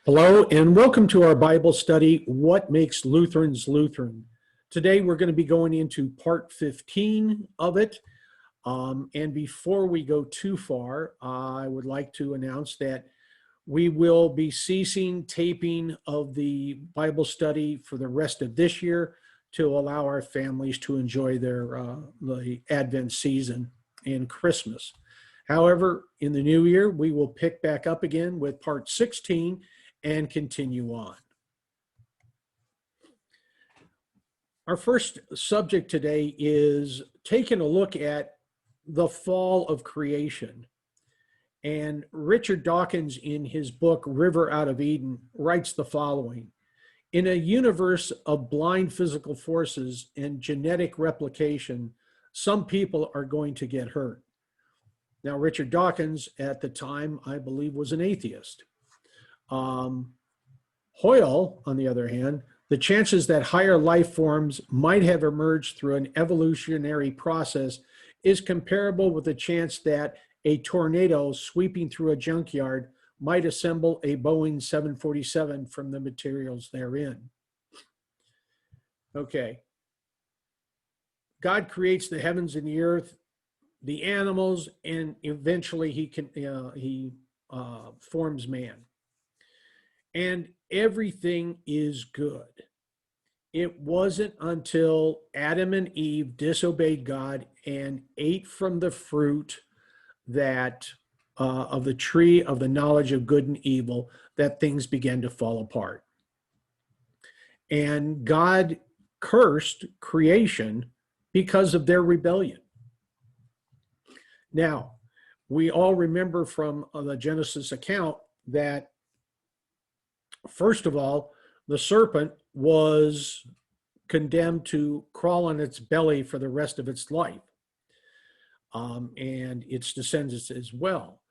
Hello, and welcome to our Bible study, What Makes Lutherans Lutheran? Today, we're going to be going into part 15 of it. And before we go too far, I would like to announce that we will be ceasing taping of the Bible study for the rest of this year to allow our families to enjoy the Advent season and Christmas. However, in the new year, we will pick back up again with part 16 and continue on. Our first subject today is taking a look at the fall of creation. And Richard Dawkins, in his book, River Out of Eden, writes the following: in a universe of blind physical forces and genetic replication, some people are going to get hurt. Now, Richard Dawkins, at the time, I believe, was an atheist. Hoyle, on the other hand, the chances that higher life forms might have emerged through an evolutionary process is comparable with the chance that a tornado sweeping through a junkyard might assemble a Boeing 747 from the materials therein. Okay. God creates the heavens and the earth, the animals, and eventually he forms man. And everything is good. It wasn't until Adam and Eve disobeyed God and ate from the fruit that of the tree of the knowledge of good and evil that things began to fall apart. And God cursed creation because of their rebellion. Now, we all remember from the Genesis account that, first of all, the serpent was condemned to crawl on its belly for the rest of its life, and its descendants as well.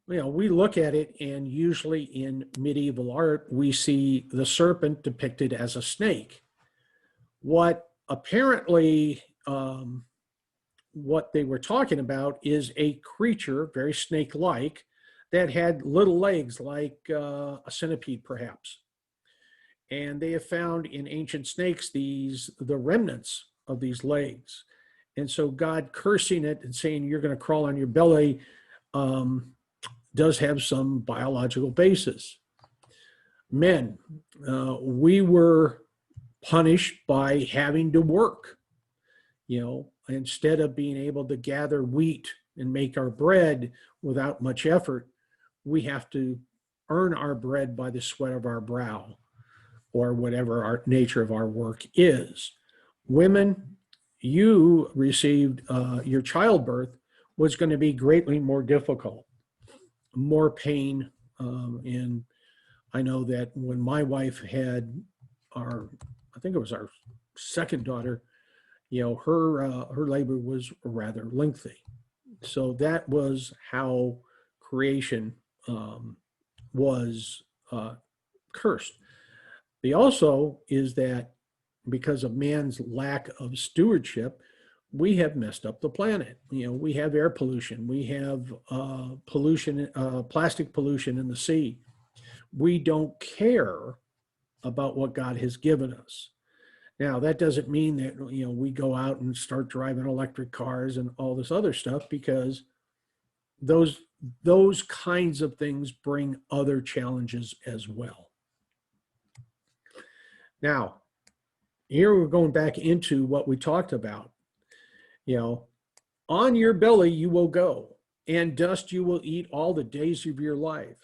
You know, we look at it, and usually in medieval art, we see the serpent depicted as a snake. What apparently, what they were talking about is a creature, very snake-like, that had little legs like a centipede, perhaps. And they have found in ancient snakes the remnants of these legs. And so God cursing it and saying you're going to crawl on your belly does have some biological basis. Men, we were punished by having to work. You know, instead of being able to gather wheat and make our bread without much effort, we have to earn our bread by the sweat of our brow, or whatever our nature of our work is. Women, you received your childbirth was going to be greatly more difficult, more pain. And I know that when my wife had I think it was our second daughter, you know, her labor was rather lengthy. So that was how creation was cursed. The also is that because of man's lack of stewardship, we have messed up the planet. You know, we have air pollution, we have pollution, plastic pollution in the sea. We don't care about what God has given us. Now, that doesn't mean that, you know, we go out and start driving electric cars and all this other stuff, because those kinds of things bring other challenges as well. Now, here we're going back into what we talked about. You know, on your belly you will go, and dust you will eat all the days of your life.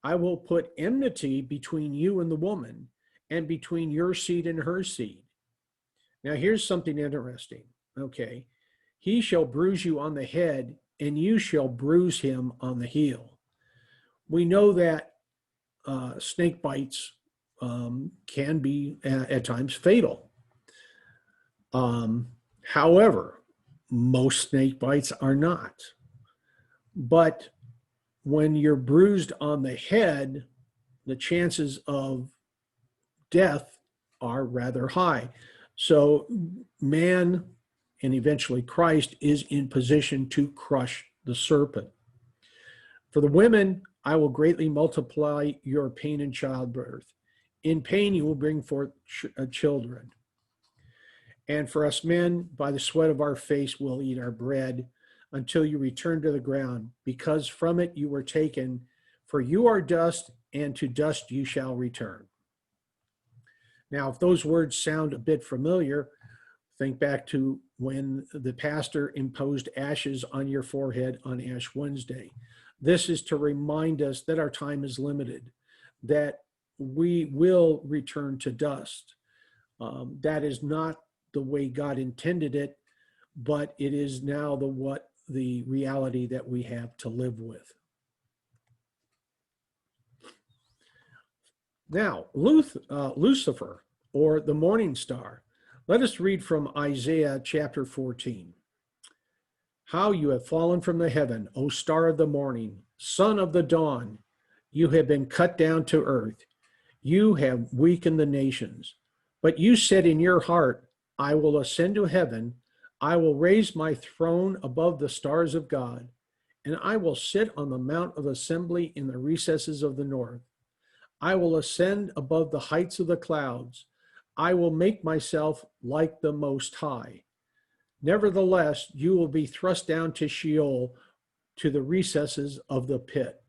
I will put enmity between you and the woman, and between your seed and her seed. Now, here's something interesting. Okay. He shall bruise you on the head, and you shall bruise him on the heel. We know that snake bites can be at times fatal. However, most snake bites are not. But when you're bruised on the head, the chances of death are rather high. So man, and eventually Christ, is in position to crush the serpent. For the women, I will greatly multiply your pain in childbirth. In pain you will bring forth children. And for us men, by the sweat of our face we'll eat our bread until you return to the ground, because from it you were taken, for you are dust, and to dust you shall return. Now, if those words sound a bit familiar, think back to when the pastor imposed ashes on your forehead on Ash Wednesday. This is to remind us that our time is limited, that we will return to dust. That is not the way God intended it, but it is now the reality that we have to live with. Now, Lucifer, or the morning star. Let us read from Isaiah chapter 14. How you have fallen from the heaven, O star of the morning, son of the dawn. You have been cut down to earth. You have weakened the nations. But you said in your heart, I will ascend to heaven. I will raise my throne above the stars of God, and I will sit on the mount of assembly in the recesses of the north. I will ascend above the heights of the clouds. I will make myself like the Most High. Nevertheless, you will be thrust down to Sheol, to the recesses of the pit.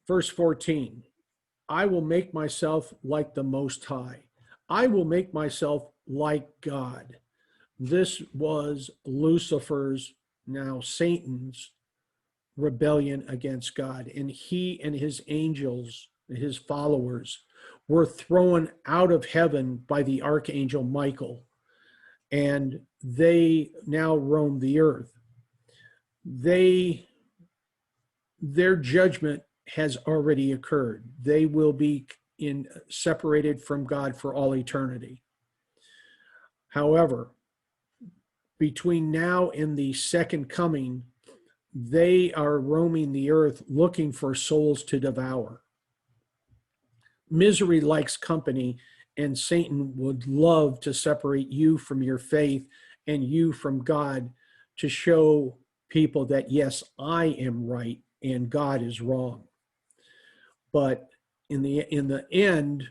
Verse 14, I will make myself like the Most High. I will make myself like God. This was Lucifer's, now Satan's, rebellion against God. And he and his angels, his followers, were thrown out of heaven by the archangel Michael. And they now roam the earth. Their judgment has already occurred. They will be separated from God for all eternity. However, between now and the second coming, they are roaming the earth looking for souls to devour. Misery likes company, and Satan would love to separate you from your faith and you from God, to show people that, yes, I am right and God is wrong. But in the end,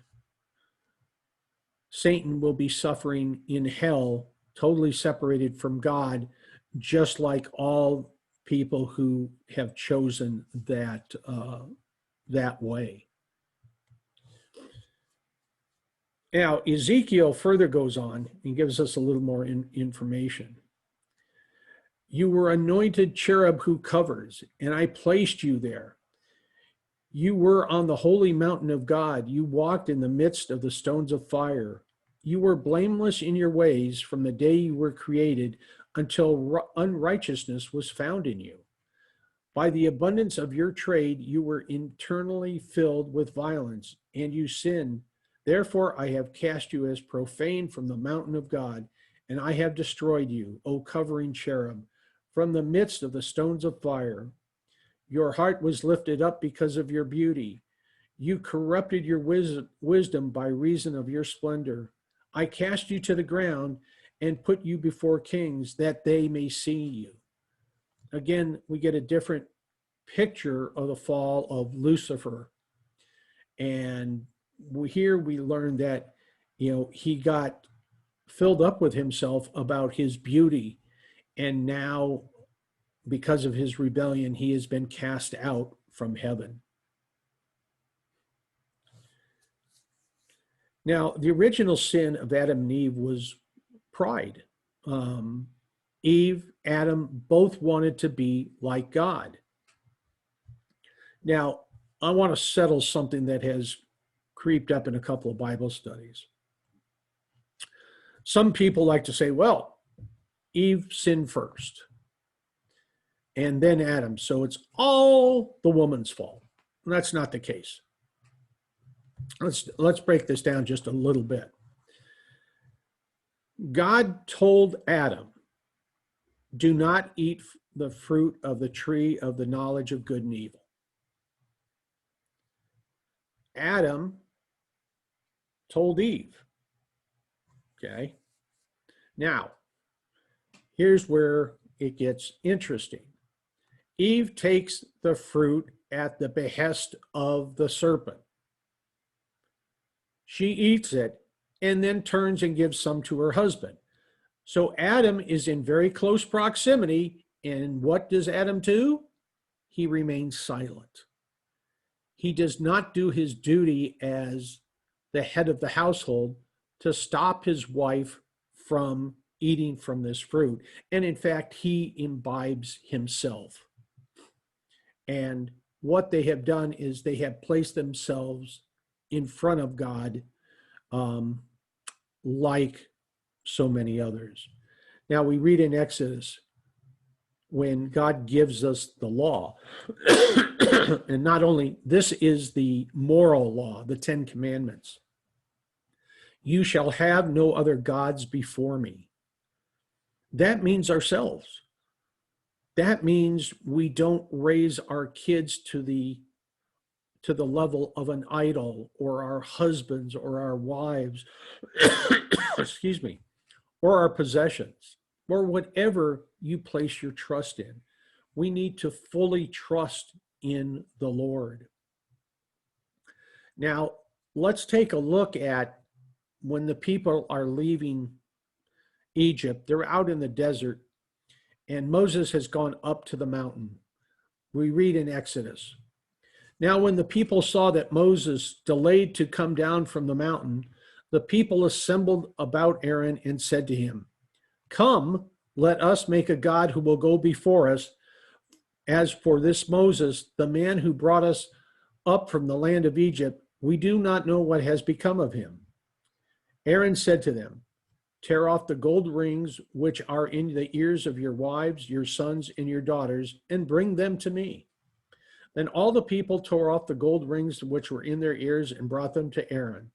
Satan will be suffering in hell, totally separated from God, just like all people who have chosen that way. Now, Ezekiel further goes on and gives us a little more information. You were anointed cherub who covers, and I placed you there. You were on the holy mountain of God. You walked in the midst of the stones of fire. You were blameless in your ways from the day you were created until unrighteousness was found in you. By the abundance of your trade, you were internally filled with violence, and you sinned. Therefore, I have cast you as profane from the mountain of God, and I have destroyed you, O covering cherub, from the midst of the stones of fire. Your heart was lifted up because of your beauty. You corrupted your wisdom by reason of your splendor. I cast you to the ground and put you before kings, that they may see you. Again, we get a different picture of the fall of Lucifer. And here we learn that, he got filled up with himself about his beauty. And now, because of his rebellion, he has been cast out from heaven. Now, the original sin of Adam and Eve was pride. Eve, Adam, both wanted to be like God. Now, I want to settle something that has creeped up in a couple of Bible studies. Some people like to say, well, Eve sinned first, and then Adam, so it's all the woman's fault. And that's not the case. Let's break this down just a little bit. God told Adam, do not eat the fruit of the tree of the knowledge of good and evil. Adam told Eve. Okay. Now, here's where it gets interesting. Eve takes the fruit at the behest of the serpent. She eats it and then turns and gives some to her husband. So Adam is in very close proximity. And what does Adam do? He remains silent. He does not do his duty as the head of the household to stop his wife from eating from this fruit. And in fact, he imbibes himself. And what they have done is they have placed themselves in front of God, like so many others. Now we read in Exodus when God gives us the law, and not only this is the moral law, the 10 Commandments. You shall have no other gods before me. That means ourselves. That means we don't raise our kids to the level of an idol, or our husbands or our wives, excuse me, or our possessions, or whatever you place your trust in. We need to fully trust in the Lord. Now, let's take a look at when the people are leaving Egypt. They're out in the desert, and Moses has gone up to the mountain. We read in Exodus. Now, when the people saw that Moses delayed to come down from the mountain, the people assembled about Aaron and said to him, "Come, let us make a God who will go before us. As for this Moses, the man who brought us up from the land of Egypt, we do not know what has become of him." Aaron said to them, "Tear off the gold rings which are in the ears of your wives, your sons, and your daughters, and bring them to me." Then all the people tore off the gold rings which were in their ears and brought them to Aaron.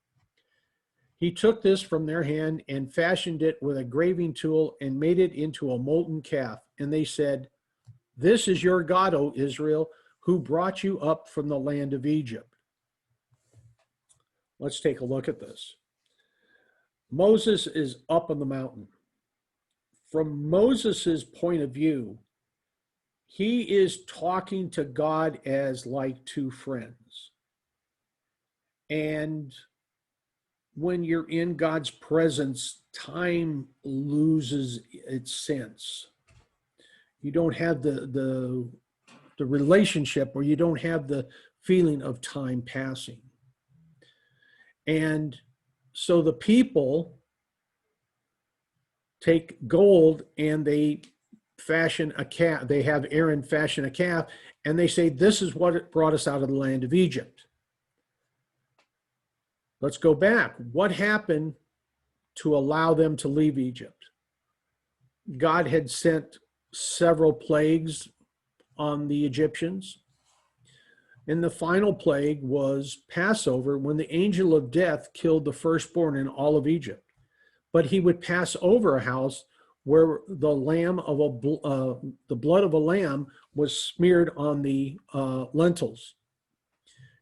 He took this from their hand and fashioned it with a graving tool and made it into a molten calf. And they said, "This is your God, O Israel, who brought you up from the land of Egypt." Let's take a look at this. Moses is up on the mountain. From Moses's point of view, he is talking to God as like two friends. And when you're in God's presence, time loses its sense. You don't have the relationship, or you don't have the feeling of time passing. And so the people take gold and they fashion a calf. They have Aaron fashion a calf, and they say, "This is what brought us out of the land of Egypt." Let's go back. What happened to allow them to leave Egypt? God had sent several plagues on the Egyptians. And the final plague was Passover, when the angel of death killed the firstborn in all of Egypt. But he would pass over a house where the blood of a lamb was smeared on the lentils.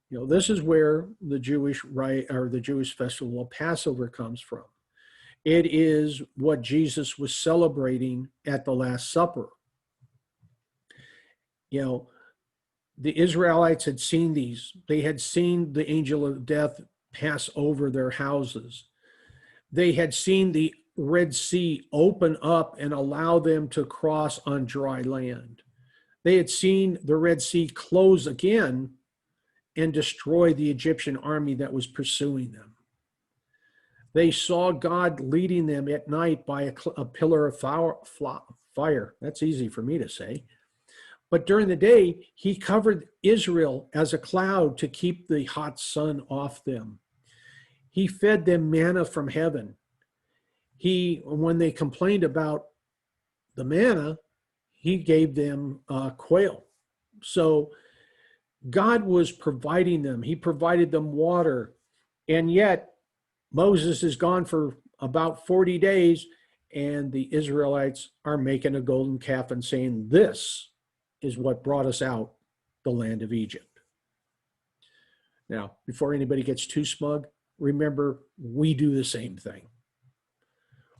You know, this is where the Jewish rite, or the Jewish festival of Passover, comes from. It is what Jesus was celebrating at the Last Supper. You know, the Israelites had seen these. They had seen the angel of death pass over their houses. They had seen the Red Sea open up and allow them to cross on dry land. They had seen the Red Sea close again and destroy the Egyptian army that was pursuing them. They saw God leading them at night by a pillar of fire. That's easy for me to say. But during the day, he covered Israel as a cloud to keep the hot sun off them. He fed them manna from heaven. When they complained about the manna, he gave them quail. So God was providing them. He provided them water. And yet Moses is gone for about 40 days, and the Israelites are making a golden calf and saying, "This is what brought us out the land of Egypt." Now, before anybody gets too smug, remember, we do the same thing.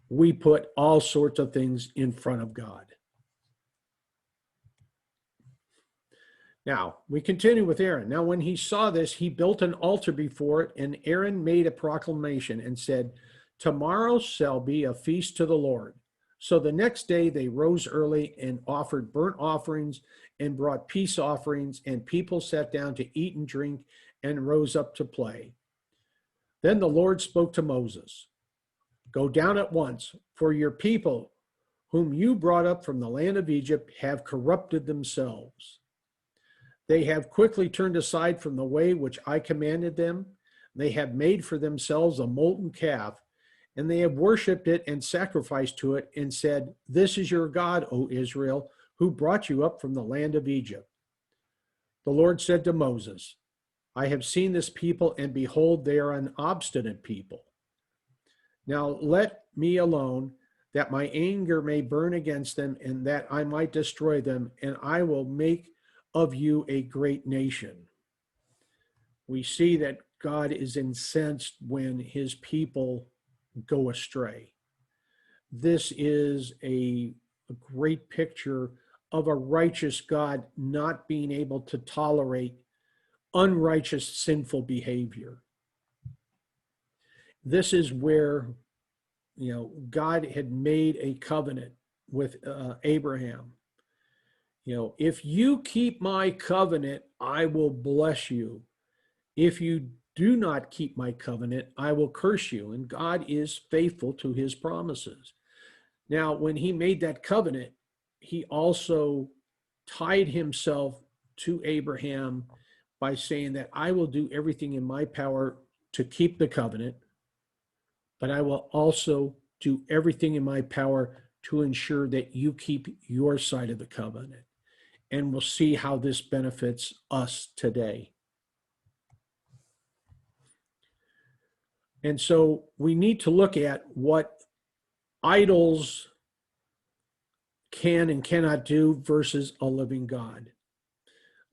We put all sorts of things in front of God. Now, we continue with Aaron. Now, when he saw this, he built an altar before it, and Aaron made a proclamation and said, "Tomorrow shall be a feast to the Lord." So the next day they rose early and offered burnt offerings and brought peace offerings, and people sat down to eat and drink and rose up to play. Then the Lord spoke to Moses, "Go down at once, for your people, whom you brought up from the land of Egypt, have corrupted themselves. They have quickly turned aside from the way which I commanded them. They have made for themselves a molten calf, and they have worshipped it and sacrificed to it and said, 'This is your God, O Israel, who brought you up from the land of Egypt.' The Lord said to Moses, 'I have seen this people, and behold, they are an obstinate people. Now let me alone, that my anger may burn against them, and that I might destroy them, and I will make of you a great nation.'" We see that God is incensed when his people go astray. This is a great picture of a righteous God not being able to tolerate unrighteous, sinful behavior. This is where, God had made a covenant with Abraham. If you keep my covenant, I will bless you. If you do not keep my covenant, I will curse you. And God is faithful to his promises. Now, when he made that covenant, he also tied himself to Abraham by saying that I will do everything in my power to keep the covenant, but I will also do everything in my power to ensure that you keep your side of the covenant. And we'll see how this benefits us today. And so we need to look at what idols can and cannot do versus a living God.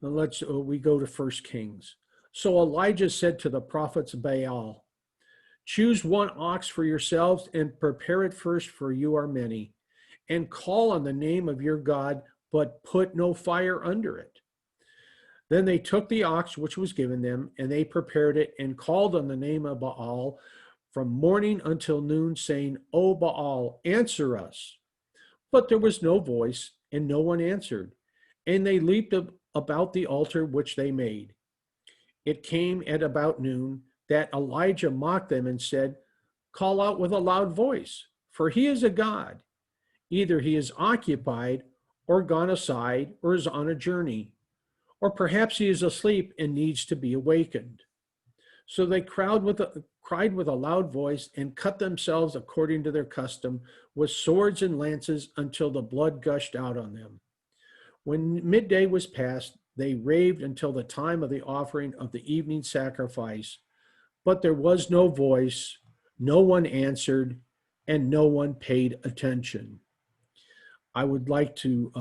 Now we go to 1 Kings. So Elijah said to the prophets of Baal, "Choose one ox for yourselves and prepare it first, for you are many, and call on the name of your God, but put no fire under it." Then they took the ox which was given them, and they prepared it and called on the name of Baal from morning until noon, saying, "O Baal, answer us." But there was no voice, and no one answered. And they leaped about the altar which they made. It came at about noon that Elijah mocked them and said, "Call out with a loud voice, for he is a god. Either he is occupied, or gone aside, or is on a journey, or perhaps he is asleep and needs to be awakened." So they cried with a loud voice and cut themselves according to their custom with swords and lances until the blood gushed out on them. When midday was past, they raved until the time of the offering of the evening sacrifice, but there was no voice, no one answered, and no one paid attention. I would like to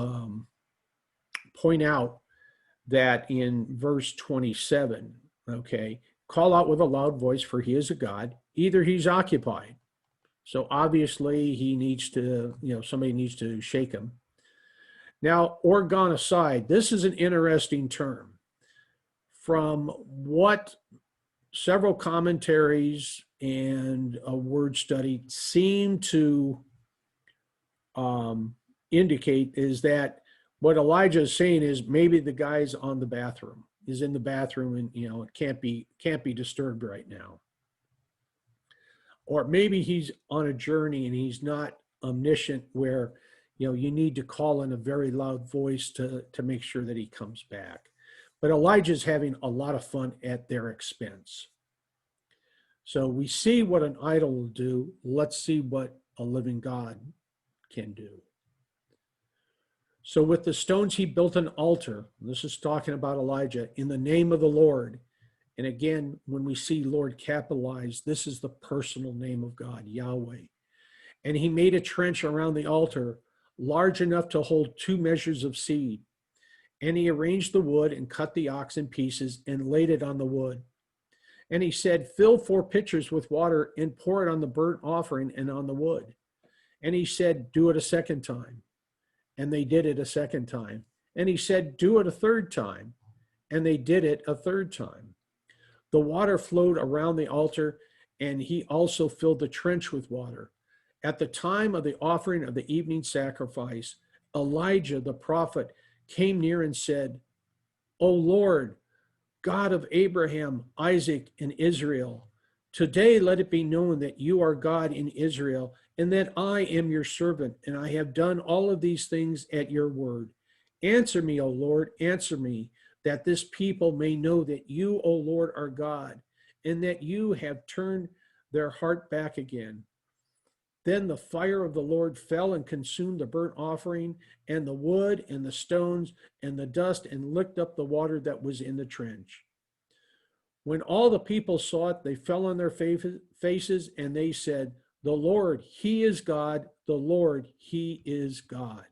point out that in verse 27, okay, call out with a loud voice, for he is a god. Either he's occupied. So obviously he needs to, somebody needs to shake him. Now, or gone aside, this is an interesting term. From what several commentaries and a word study seem to indicate is that what Elijah is saying is maybe the guy's on the bathroom, is in the bathroom, and it can't be disturbed right now. Or maybe he's on a journey and he's not omniscient, where you need to call in a very loud voice to make sure that he comes back. But Elijah's having a lot of fun at their expense. So we see what an idol will do. Let's see what a living God can do. So with the stones he built an altar. This is talking about Elijah, in the name of the Lord. And again, when we see Lord capitalized, this is the personal name of God, Yahweh. And he made a trench around the altar, large enough to hold 2 measures of seed. And he arranged the wood and cut the ox in pieces and laid it on the wood. And he said, "Fill 4 pitchers with water and pour it on the burnt offering and on the wood." And he said, "Do it a second time." And they did it a second time. And he said, "Do it a third time." and they did it a third time. The water flowed around the altar, and he also filled the trench with water. At the time of the offering of the evening sacrifice, Elijah the prophet came near and said, O Lord, God of Abraham, Isaac, and Israel, today let it be known that you are God in Israel, and that I am your servant, and I have done all of these things at your word. Answer me, O Lord, answer me, that this people may know that you, O Lord, are God, and that you have turned their heart back again. Then the fire of the Lord fell and consumed the burnt offering, and the wood, and the stones, and the dust, and licked up the water that was in the trench. When all the people saw it, they fell on their faces, and they said, The Lord, He is God. The Lord, He is God.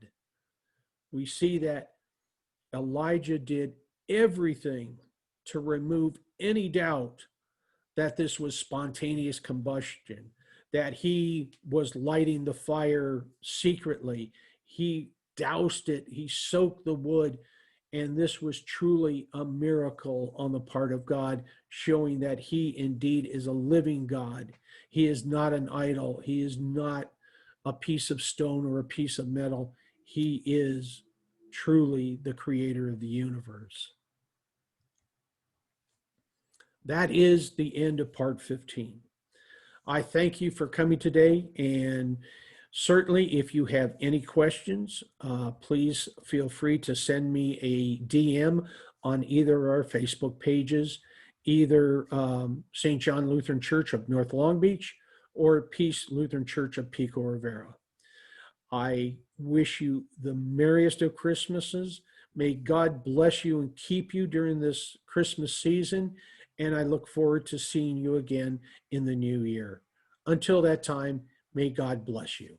We see that Elijah did everything to remove any doubt that this was spontaneous combustion, that he was lighting the fire secretly. He doused it, he soaked the wood, and this was truly a miracle on the part of God, showing that he indeed is a living God. He is not an idol. He is not a piece of stone or a piece of metal. He is truly the creator of the universe. That is the end of part 15. I thank you for coming today, and certainly if you have any questions, please feel free to send me a DM on either of our Facebook pages, either St. John Lutheran Church of North Long Beach or Peace Lutheran Church of Pico Rivera. I wish you the merriest of Christmases. May God bless you and keep you during this Christmas season, and I look forward to seeing you again in the new year. Until that time, may God bless you.